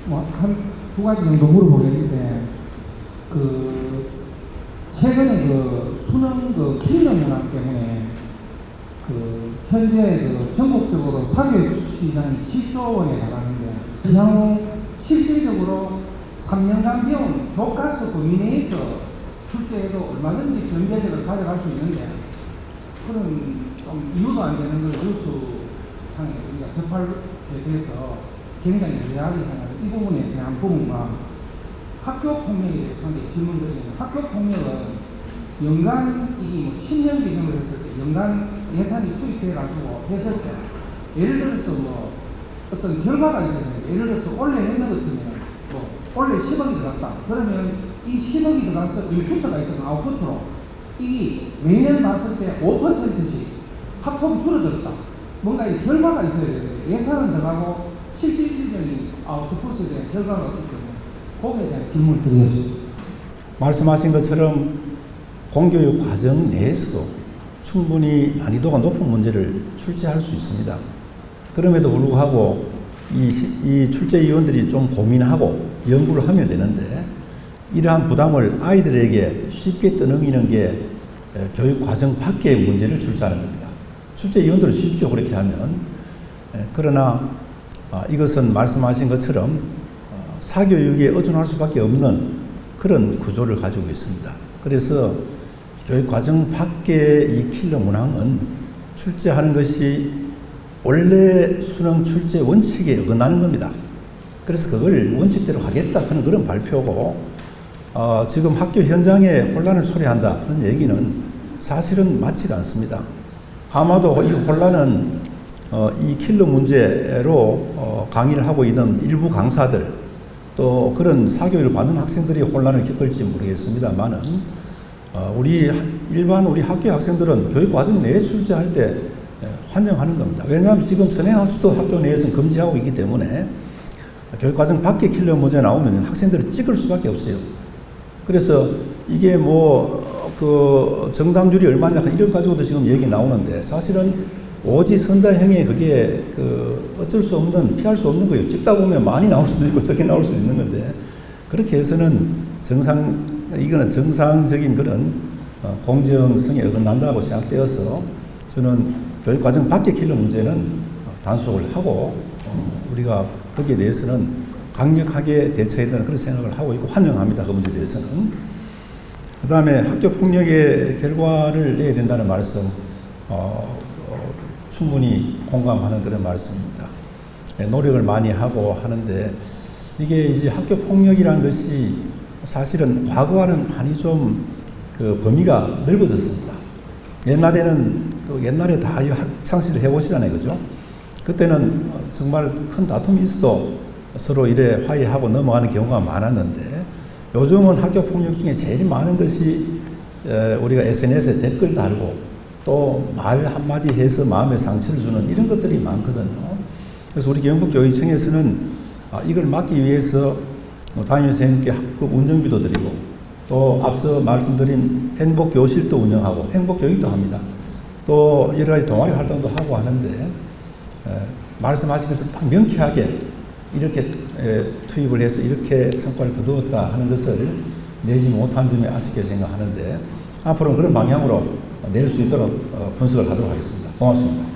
뭐 한 두 가지 정도 물어보겠는데, 최근에 수능 killing 문항 때문에 현재 전국적으로 사교육 시장이 7조 원에 달하는데, 향후 실질적으로 3년간 배운 교과서 범위 내에서 출제해도 얼마든지 경제력을 가져갈 수 있는데, 그런 좀 이유도 안 되는 걸 뉴스상에 우리가 접하게 돼서 굉장히 의아하게 생각합니다. 이 부분에 대한 부분과 학교 폭력에 대해서 상당히 질문드리는, 학교 폭력은 연간 10년 기준으로 했을 때 연간 예산이 투입돼가지고 했을 때, 예를 들어서 어떤 결과가 있어야 되는데, 예를 들어서 올해 했는 것 같으면 올해 10억이 들어갔다. 그러면 이 10억이 들어가서 인풋가 있어서 아웃풋으로 이 매년 봤을 때 5%씩 학폭이 줄어들었다. 뭔가 이 결과가 있어야 되는데, 예산은 들어가고 실질적인 아웃풋에 대한 결과가 없기 때문에 거기에 대한 질문을 드리겠습니다. 말씀하신 것처럼 공교육 과정 내에서도 충분히 난이도가 높은 문제를 출제할 수 있습니다. 그럼에도 불구하고 이 출제위원들이 좀 고민하고 연구를 하면 되는데, 이러한 부담을 아이들에게 쉽게 떠넘기는 게 교육 과정 밖의 문제를 출제하는 겁니다. 출제위원들은 쉽죠, 그렇게 하면. 그러나 이것은 말씀하신 것처럼 사교육에 의존할 수밖에 없는 그런 구조를 가지고 있습니다. 그래서 교육 과정 밖의 이 킬러 문항은 출제하는 것이 원래 수능 출제 원칙에 어긋나는 겁니다. 그래서 그걸 원칙대로 하겠다 하는 그런 발표고, 지금 학교 현장에 혼란을 초래한다 그런 얘기는 사실은 맞지가 않습니다. 아마도 이 혼란은 이 킬러 문제로 강의를 하고 있는 일부 강사들, 또 그런 사교육을 받는 학생들이 혼란을 겪을지 모르겠습니다만은, 일반 우리 학교 학생들은 교육 과정 내에 출제할 때 환영하는 겁니다. 왜냐하면 지금 선행학습도 학교 내에서는 금지하고 있기 때문에 교육 과정 밖에 킬러 문제 나오면 학생들이 찍을 수밖에 없어요. 그래서 이게 정답률이 얼마냐 이런 가지고도 지금 얘기 나오는데, 사실은 오지선다형의 그게 어쩔 수 없는, 피할 수 없는 거예요. 찍다 보면 많이 나올 수도 있고 적게 나올 수도 있는 건데, 그렇게 해서는 이거는 정상적인 그런 공정성에 어긋난다고 생각되어서 저는 교육과정 밖의 킬러 문제는 단속을 하고 우리가 거기에 대해서는 강력하게 대처해야 된다는 그런 생각을 하고 있고 환영합니다. 그 문제에 대해서는. 그 다음에 학교 폭력의 결과를 내야 된다는 말씀, 충분히 공감하는 그런 말씀입니다. 노력을 많이 하고 하는데, 이게 이제 학교 폭력이라는 것이 사실은 과거와는 많이 좀 범위가 넓어졌습니다. 옛날에 다 학창시를 해보시잖아요, 그죠? 그때는 정말 큰 다툼이 있어도 서로 이래 화해하고 넘어가는 경우가 많았는데, 요즘은 학교 폭력 중에 제일 많은 것이 우리가 SNS에 댓글 달고 또 말 한마디 해서 마음에 상처를 주는 이런 것들이 많거든요. 그래서 우리 경북교육청에서는 이걸 막기 위해서 담임선생님께 학급 운영비도 드리고, 또 앞서 말씀드린 행복교실도 운영하고 행복교육도 합니다. 또 여러 가지 동아리 활동도 하고 하는데, 말씀하신 것을 딱 명쾌하게 이렇게 투입을 해서 이렇게 성과를 거두었다 하는 것을 내지 못한 점에 아쉽게 생각하는데, 앞으로는 그런 방향으로 낼 수 있도록 분석을 하도록 하겠습니다. 고맙습니다.